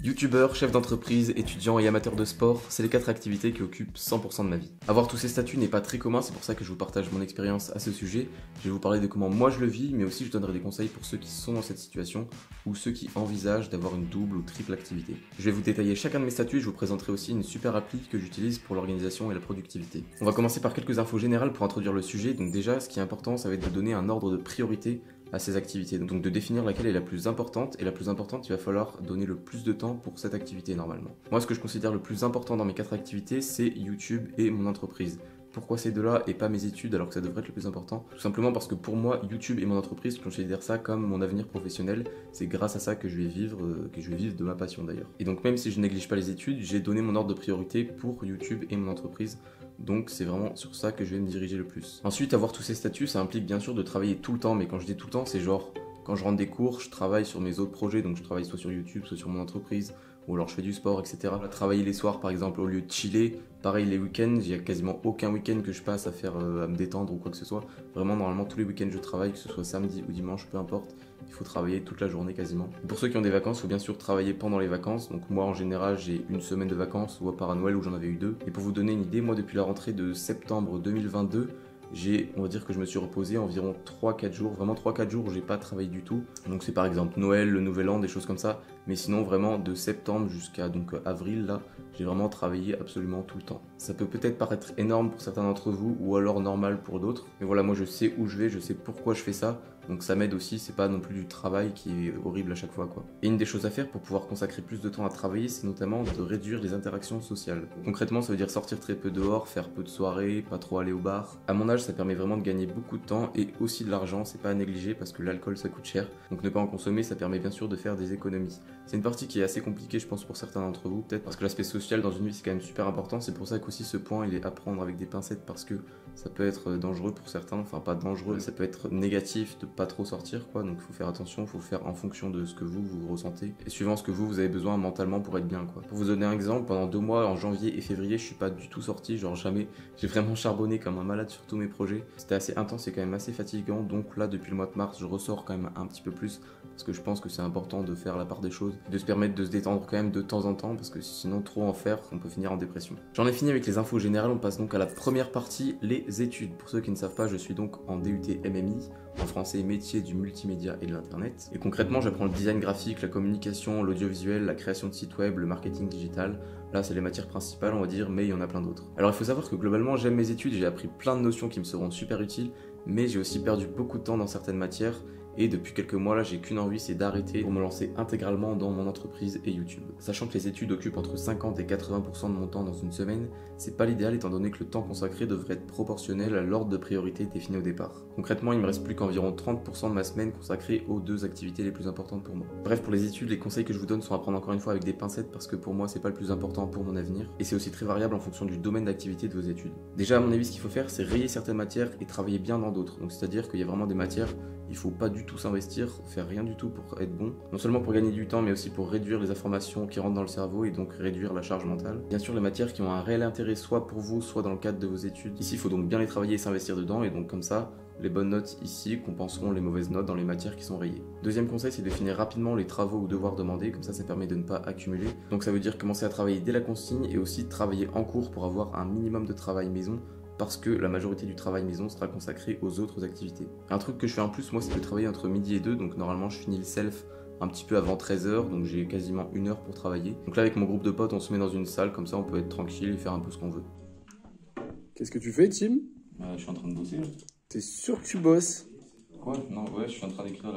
Youtubeur, chef d'entreprise, étudiant et amateur de sport, c'est les 4 activités qui occupent 100% de ma vie. Avoir tous ces statuts n'est pas très commun, c'est pour ça que je vous partage mon expérience à ce sujet. Je vais vous parler de comment moi je le vis, mais aussi je donnerai des conseils pour ceux qui sont dans cette situation ou ceux qui envisagent d'avoir une double ou triple activité. Je vais vous détailler chacun de mes statuts et je vous présenterai aussi une super appli que j'utilise pour l'organisation et la productivité. On va commencer par quelques infos générales pour introduire le sujet. Donc déjà, ce qui est important, ça va être de donner un ordre de priorité à ces activités, donc de définir laquelle est la plus importante, et la plus importante, il va falloir donner le plus de temps pour cette activité normalement. Moi, ce que je considère le plus important dans mes 4 activités, c'est YouTube et mon entreprise. Pourquoi ces deux-là et pas mes études alors que ça devrait être le plus important? Tout simplement parce que pour moi, YouTube et mon entreprise, je considère ça comme mon avenir professionnel. C'est grâce à ça que je vais vivre de ma passion d'ailleurs. Et donc même si je néglige pas les études, j'ai donné mon ordre de priorité pour YouTube et mon entreprise. Donc c'est vraiment sur ça que je vais me diriger le plus. Ensuite, avoir tous ces statuts, ça implique bien sûr de travailler tout le temps, mais quand je dis tout le temps, c'est genre quand je rentre des cours, je travaille sur mes autres projets, donc je travaille soit sur YouTube, soit sur mon entreprise, ou alors je fais du sport, etc. Travailler les soirs par exemple au lieu de chiller, pareil les week-ends, il n'y a quasiment aucun week-end que je passe à faire à me détendre ou quoi que ce soit. Vraiment normalement tous les week-ends je travaille, que ce soit samedi ou dimanche, peu importe. Il faut travailler toute la journée quasiment. Et pour ceux qui ont des vacances, il faut bien sûr travailler pendant les vacances. Donc moi en général j'ai une semaine de vacances, ou à part à Noël où j'en avais eu 2. Et pour vous donner une idée, moi depuis la rentrée de septembre 2022, on va dire que je me suis reposé environ 3-4 jours, vraiment 3-4 jours où j'ai pas travaillé du tout. Donc c'est par exemple Noël, le Nouvel An, des choses comme ça. Mais sinon vraiment de septembre jusqu'à donc avril là, j'ai vraiment travaillé absolument tout le temps. Ça peut peut-être paraître énorme pour certains d'entre vous ou alors normal pour d'autres. Mais voilà, moi je sais où je vais, je sais pourquoi je fais ça. Donc ça m'aide aussi, c'est pas non plus du travail qui est horrible à chaque fois quoi. Et une des choses à faire pour pouvoir consacrer plus de temps à travailler, c'est notamment de réduire les interactions sociales. Concrètement, ça veut dire sortir très peu dehors, faire peu de soirées, pas trop aller au bar. À mon âge, ça permet vraiment de gagner beaucoup de temps et aussi de l'argent, c'est pas à négliger parce que l'alcool ça coûte cher. Donc ne pas en consommer, ça permet bien sûr de faire des économies. C'est une partie qui est assez compliquée je pense pour certains d'entre vous, peut-être parce que l'aspect social dans une vie c'est quand même super important. C'est pour ça qu'aussi ce point il est à prendre avec des pincettes parce que ça peut être dangereux pour certains, enfin pas dangereux, ça peut être négatif de pas trop sortir quoi, donc il faut faire attention, il faut faire en fonction de ce que vous ressentez et suivant ce que vous avez besoin mentalement pour être bien quoi. Pour vous donner un exemple, pendant 2 mois en janvier et février je suis pas du tout sorti, genre jamais, j'ai vraiment charbonné comme un malade sur tous mes projets, c'était assez intense et quand même assez fatigant, donc là depuis le mois de mars je ressors quand même un petit peu plus parce que je pense que c'est important de faire la part des choses, de se permettre de se détendre quand même de temps en temps parce que sinon trop en faire on peut finir en dépression. J'en ai fini avec les infos générales, on passe donc à la première partie, les études. Pour ceux qui ne savent pas, je suis donc en DUT MMI, en français métier du multimédia et de l'internet. Et concrètement, j'apprends le design graphique, la communication, l'audiovisuel, la création de sites web, le marketing digital. Là, c'est les matières principales, on va dire, mais il y en a plein d'autres. Alors, il faut savoir que globalement, j'aime mes études, j'ai appris plein de notions qui me seront super utiles, mais j'ai aussi perdu beaucoup de temps dans certaines matières. Et depuis quelques mois là, j'ai qu'une envie, c'est d'arrêter pour me lancer intégralement dans mon entreprise et YouTube. Sachant que les études occupent entre 50 et 80% de mon temps dans une semaine, c'est pas l'idéal étant donné que le temps consacré devrait être proportionnel à l'ordre de priorité défini au départ. Concrètement, il me reste plus qu'environ 30% de ma semaine consacrée aux 2 activités les plus importantes pour moi. Bref, pour les études, les conseils que je vous donne sont à prendre encore une fois avec des pincettes parce que pour moi, c'est pas le plus important pour mon avenir et c'est aussi très variable en fonction du domaine d'activité de vos études. Déjà, à mon avis, ce qu'il faut faire, c'est rayer certaines matières et travailler bien dans d'autres. Donc, c'est-à-dire qu'il y a vraiment des matières, il faut pas du tout s'investir, faire rien du tout pour être bon, non seulement pour gagner du temps mais aussi pour réduire les informations qui rentrent dans le cerveau et donc réduire la charge mentale. Bien sûr les matières qui ont un réel intérêt soit pour vous soit dans le cadre de vos études, ici il faut donc bien les travailler et s'investir dedans et donc comme ça les bonnes notes ici compenseront les mauvaises notes dans les matières qui sont rayées. Deuxième conseil, c'est de finir rapidement les travaux ou devoirs demandés, comme ça permet de ne pas accumuler. Donc ça veut dire commencer à travailler dès la consigne et aussi travailler en cours pour avoir un minimum de travail maison parce que la majorité du travail maison sera consacrée aux autres activités. Un truc que je fais en plus moi c'est de travailler entre midi et 2, donc normalement je finis le self un petit peu avant 13h, donc j'ai quasiment 1 heure pour travailler. Donc là avec mon groupe de potes on se met dans une salle, comme ça on peut être tranquille et faire un peu ce qu'on veut. Qu'est-ce que tu fais, Tim? Je suis en train de bosser. T'es sûr que tu bosses? Quoi? Non, ouais, je suis en train d'écrire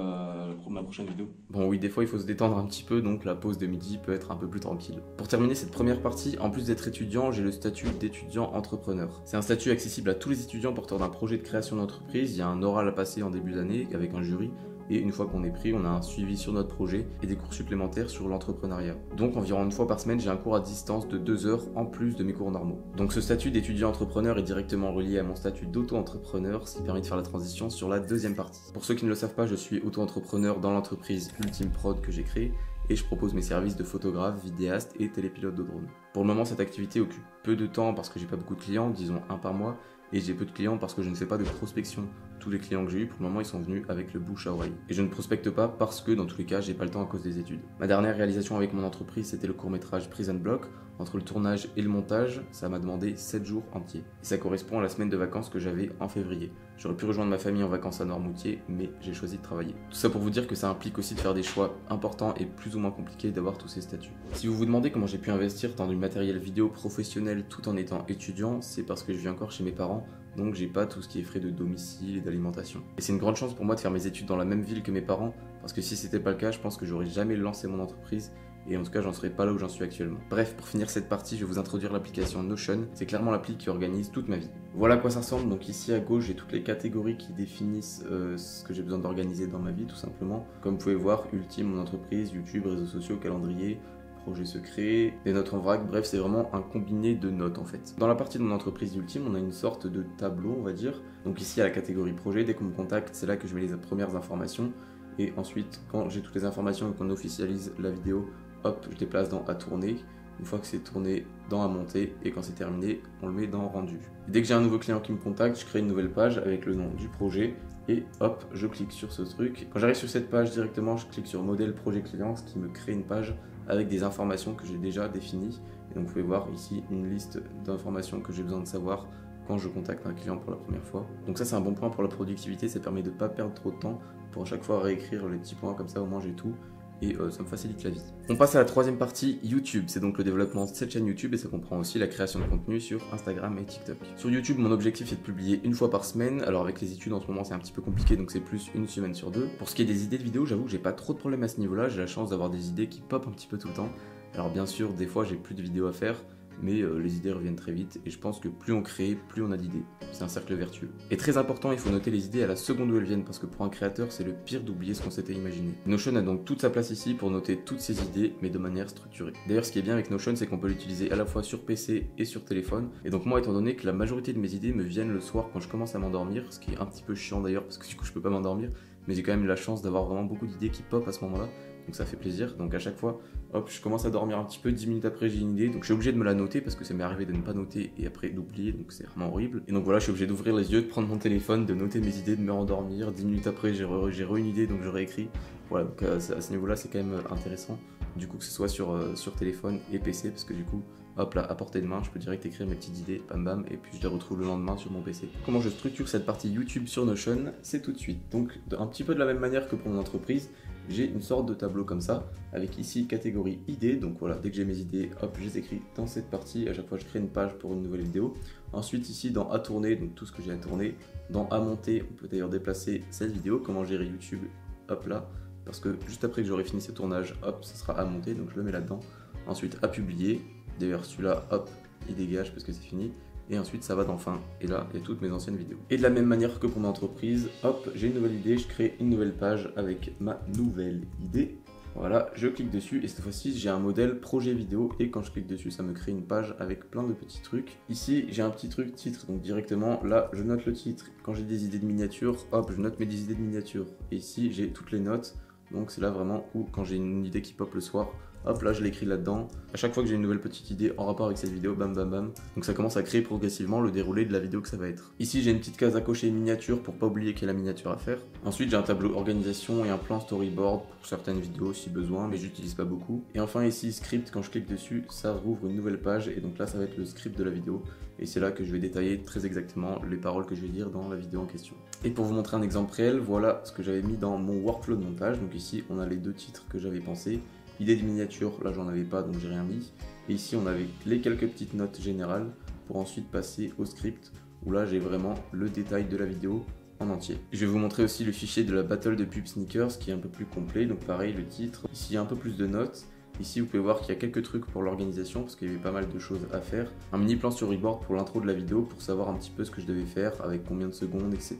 ma prochaine vidéo. Bon oui, des fois il faut se détendre un petit peu, donc la pause de midi peut être un peu plus tranquille. Pour terminer cette première partie, en plus d'être étudiant, j'ai le statut d'étudiant entrepreneur. C'est un statut accessible à tous les étudiants porteurs d'un projet de création d'entreprise. Il y a un oral à passer en début d'année avec un jury. Et une fois qu'on est pris, on a un suivi sur notre projet et des cours supplémentaires sur l'entrepreneuriat. Donc environ 1 fois par semaine, j'ai un cours à distance de 2 heures en plus de mes cours normaux. Donc ce statut d'étudiant entrepreneur est directement relié à mon statut d'auto-entrepreneur, ce qui permet de faire la transition sur la deuxième partie. Pour ceux qui ne le savent pas, je suis auto-entrepreneur dans l'entreprise Ultime Prod que j'ai créée et je propose mes services de photographe, vidéaste et télépilote de drone. Pour le moment, cette activité occupe peu de temps parce que j'ai pas beaucoup de clients, disons 1 par mois, et j'ai peu de clients parce que je ne fais pas de prospection. tous les clients que j'ai eu pour le moment ils sont venus avec le bouche à oreille. Et je ne prospecte pas parce que dans tous les cas j'ai pas le temps à cause des études. Ma dernière réalisation avec mon entreprise c'était le court-métrage Prison Block. Entre le tournage et le montage, ça m'a demandé 7 jours entiers. Et ça correspond à la semaine de vacances que j'avais en février. J'aurais pu rejoindre ma famille en vacances à Noirmoutier, mais j'ai choisi de travailler. Tout ça pour vous dire que ça implique aussi de faire des choix importants et plus ou moins compliqués d'avoir tous ces statuts. Si vous vous demandez comment j'ai pu investir dans du matériel vidéo professionnel tout en étant étudiant, c'est parce que je vis encore chez mes parents, donc j'ai pas tout ce qui est frais de domicile et d'alimentation. Et c'est une grande chance pour moi de faire mes études dans la même ville que mes parents, parce que si c'était pas le cas, je pense que j'aurais jamais lancé mon entreprise. Et en tout cas, j'en serais pas là où j'en suis actuellement. Bref, pour finir cette partie, je vais vous introduire l'application Notion. C'est clairement l'appli qui organise toute ma vie. Voilà à quoi ça ressemble. Donc ici à gauche, j'ai toutes les catégories qui définissent ce que j'ai besoin d'organiser dans ma vie, tout simplement. Comme vous pouvez voir, Ultime, mon entreprise, YouTube, réseaux sociaux, calendrier, projet secret, des notes en vrac. Bref, c'est vraiment un combiné de notes en fait. Dans la partie de mon entreprise Ultime, on a une sorte de tableau, on va dire. Donc ici à la catégorie projet, dès qu'on me contacte, c'est là que je mets les premières informations. Et ensuite, quand j'ai toutes les informations et qu'on officialise la vidéo, hop, je déplace dans à tourner. Une fois que c'est tourné, dans à monter, et quand c'est terminé, on le met dans rendu. Et dès que j'ai un nouveau client qui me contacte, je crée une nouvelle page avec le nom du projet et hop, je clique sur ce truc. Quand j'arrive sur cette page directement, je clique sur modèle projet client, ce qui me crée une page avec des informations que j'ai déjà définies. Et donc vous pouvez voir ici une liste d'informations que j'ai besoin de savoir quand je contacte un client pour la première fois. Donc ça c'est un bon point pour la productivité, ça permet de ne pas perdre trop de temps pour à chaque fois réécrire les petits points, comme ça au moins j'ai tout. Et ça me facilite la vie. On passe à la troisième partie, YouTube. C'est donc le développement de cette chaîne YouTube et ça comprend aussi la création de contenu sur Instagram et TikTok. Sur YouTube, mon objectif est de publier une fois par semaine. Alors avec les études en ce moment c'est un petit peu compliqué donc c'est plus une semaine sur deux. Pour ce qui est des idées de vidéos, j'avoue que j'ai pas trop de problèmes à ce niveau-là. J'ai la chance d'avoir des idées qui pop un petit peu tout le temps. Alors bien sûr, des fois j'ai plus de vidéos à faire, mais les idées reviennent très vite et je pense que plus on crée, plus on a d'idées. C'est un cercle vertueux. Et très important, il faut noter les idées à la seconde où elles viennent parce que pour un créateur, c'est le pire d'oublier ce qu'on s'était imaginé. Notion a donc toute sa place ici pour noter toutes ses idées, mais de manière structurée. D'ailleurs, ce qui est bien avec Notion, c'est qu'on peut l'utiliser à la fois sur PC et sur téléphone. Et donc moi, étant donné que la majorité de mes idées me viennent le soir quand je commence à m'endormir, ce qui est un petit peu chiant d'ailleurs parce que du coup je peux pas m'endormir, mais j'ai quand même la chance d'avoir vraiment beaucoup d'idées qui pop à ce moment-là. Donc ça fait plaisir, donc à chaque fois, hop, je commence à dormir un petit peu, 10 minutes après j'ai une idée, donc je suis obligé de me la noter parce que ça m'est arrivé de ne pas noter et après d'oublier, donc c'est vraiment horrible. Et donc voilà, je suis obligé d'ouvrir les yeux, de prendre mon téléphone, de noter mes idées, de me rendormir, 10 minutes après j'ai une idée, donc je réécris. Voilà, donc à ce niveau-là c'est quand même intéressant, du coup que ce soit sur téléphone et PC, parce que du coup, hop là, à portée de main, je peux direct écrire mes petites idées, bam bam, et puis je les retrouve le lendemain sur mon PC. Comment je structure cette partie YouTube sur Notion, c'est tout de suite. Donc un petit peu de la même manière que pour mon entreprise, j'ai une sorte de tableau comme ça, avec ici catégorie idées, donc voilà, dès que j'ai mes idées, hop, je les écris dans cette partie, à chaque fois je crée une page pour une nouvelle vidéo. Ensuite ici dans à tourner, donc tout ce que j'ai à tourner, dans à monter, on peut d'ailleurs déplacer cette vidéo, comment gérer YouTube, hop là, parce que juste après que j'aurai fini ce tournage, hop, ça sera à monter, donc je le mets là-dedans. Ensuite à publier, d'ailleurs celui-là, hop, il dégage parce que c'est fini. Et ensuite ça va dans fin, et là il y a toutes mes anciennes vidéos. Et de la même manière que pour mon entreprise, hop, j'ai une nouvelle idée, je crée une nouvelle page avec ma nouvelle idée. Voilà, je clique dessus et cette fois-ci j'ai un modèle projet vidéo et quand je clique dessus ça me crée une page avec plein de petits trucs. Ici j'ai un petit truc titre, donc directement là je note le titre. Quand j'ai des idées de miniatures, hop, je note mes idées de miniatures. Et ici j'ai toutes les notes, donc c'est là vraiment où quand j'ai une idée qui pop le soir, hop là je l'écris là-dedans. À chaque fois que j'ai une nouvelle petite idée en rapport avec cette vidéo, bam bam bam. Donc ça commence à créer progressivement le déroulé de la vidéo que ça va être. Ici j'ai une petite case à cocher miniature pour pas oublier qu'il y a la miniature à faire. Ensuite j'ai un tableau organisation et un plan storyboard pour certaines vidéos si besoin, mais j'utilise pas beaucoup. Et enfin ici script, quand je clique dessus, ça rouvre une nouvelle page et donc là ça va être le script de la vidéo. Et c'est là que je vais détailler très exactement les paroles que je vais dire dans la vidéo en question. Et pour vous montrer un exemple réel, voilà ce que j'avais mis dans mon workflow de montage. Donc ici on a les deux titres que j'avais pensé. Idée de miniature, là j'en avais pas donc j'ai rien mis. Et ici on avait les quelques petites notes générales pour ensuite passer au script où là j'ai vraiment le détail de la vidéo en entier. Je vais vous montrer aussi le fichier de la battle de pub sneakers qui est un peu plus complet, donc pareil le titre. Ici il y a un peu plus de notes. Ici vous pouvez voir qu'il y a quelques trucs pour l'organisation parce qu'il y avait pas mal de choses à faire. Un mini plan storyboard pour l'intro de la vidéo pour savoir un petit peu ce que je devais faire, avec combien de secondes, etc.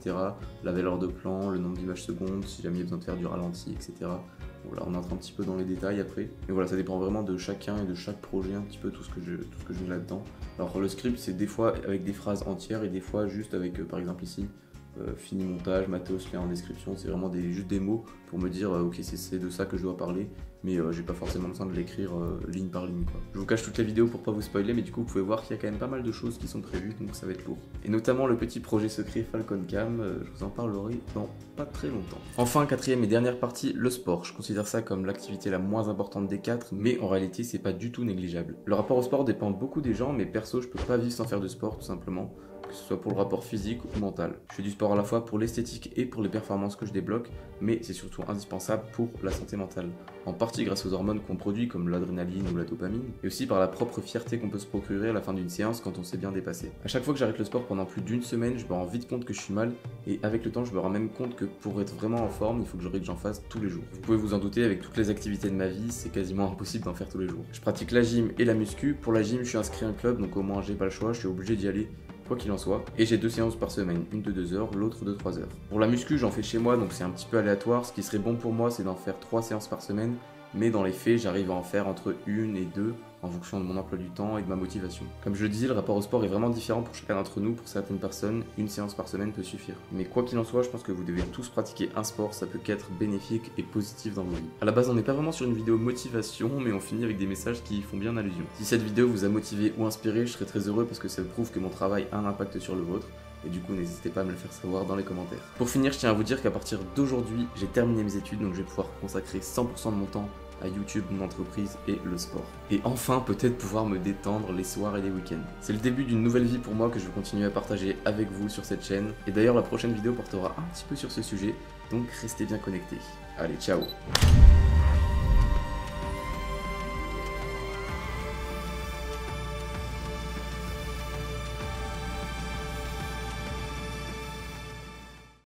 La valeur de plan, le nombre d'images secondes, si jamais il y a besoin de faire du ralenti, etc. Voilà, on entre un petit peu dans les détails après. Mais voilà, ça dépend vraiment de chacun et de chaque projet, un petit peu tout ce que je mets là-dedans. Alors le script, c'est des fois avec des phrases entières et des fois juste avec, par exemple ici, fini montage, matos, lien en description, c'est vraiment juste des mots pour me dire ok c'est de ça que je dois parler, mais j'ai pas forcément besoin de l'écrire ligne par ligne quoi. Je vous cache toutes les vidéos pour pas vous spoiler, mais du coup vous pouvez voir qu'il y a quand même pas mal de choses qui sont prévues, donc ça va être lourd. Et notamment le petit projet secret Falcon Cam, je vous en parlerai dans pas très longtemps. Enfin, quatrième et dernière partie, le sport. Je considère ça comme l'activité la moins importante des quatre, mais en réalité c'est pas du tout négligeable. Le rapport au sport dépend beaucoup des gens, mais perso je peux pas vivre sans faire de sport tout simplement, que ce soit pour le rapport physique ou mental. Je fais du sport à la fois pour l'esthétique et pour les performances que je débloque, mais c'est surtout indispensable pour la santé mentale. En partie grâce aux hormones qu'on produit comme l'adrénaline ou la dopamine, et aussi par la propre fierté qu'on peut se procurer à la fin d'une séance quand on s'est bien dépassé. À chaque fois que j'arrête le sport pendant plus d'une semaine, je me rends vite compte que je suis mal, et avec le temps je me rends même compte que pour être vraiment en forme, il faut que j'en fasse tous les jours. Vous pouvez vous en douter, avec toutes les activités de ma vie, c'est quasiment impossible d'en faire tous les jours. Je pratique la gym et la muscu. Pour la gym, je suis inscrit à un club, donc au moins j'ai pas le choix, je suis obligé d'y aller quoi qu'il en soit, et j'ai 2 séances par semaine, une de 2 heures, l'autre de 3 heures. Pour la muscu, j'en fais chez moi, donc c'est un petit peu aléatoire. Ce qui serait bon pour moi, c'est d'en faire 3 séances par semaine, mais dans les faits, j'arrive à en faire entre 1 et 2 en fonction de mon emploi du temps et de ma motivation. Comme je le disais, le rapport au sport est vraiment différent pour chacun d'entre nous. Pour certaines personnes, une séance par semaine peut suffire. Mais quoi qu'il en soit, je pense que vous devez tous pratiquer un sport, ça peut qu'être bénéfique et positif dans vos vies. À la base, on n'est pas vraiment sur une vidéo motivation, mais on finit avec des messages qui font bien allusion. Si cette vidéo vous a motivé ou inspiré, je serais très heureux parce que ça prouve que mon travail a un impact sur le vôtre. Et du coup, n'hésitez pas à me le faire savoir dans les commentaires. Pour finir, je tiens à vous dire qu'à partir d'aujourd'hui, j'ai terminé mes études, donc je vais pouvoir consacrer 100% de mon temps à YouTube, mon entreprise et le sport. Et enfin, peut-être pouvoir me détendre les soirs et les week-ends. C'est le début d'une nouvelle vie pour moi que je veux continuer à partager avec vous sur cette chaîne. Et d'ailleurs, la prochaine vidéo portera un petit peu sur ce sujet, donc restez bien connectés. Allez, ciao!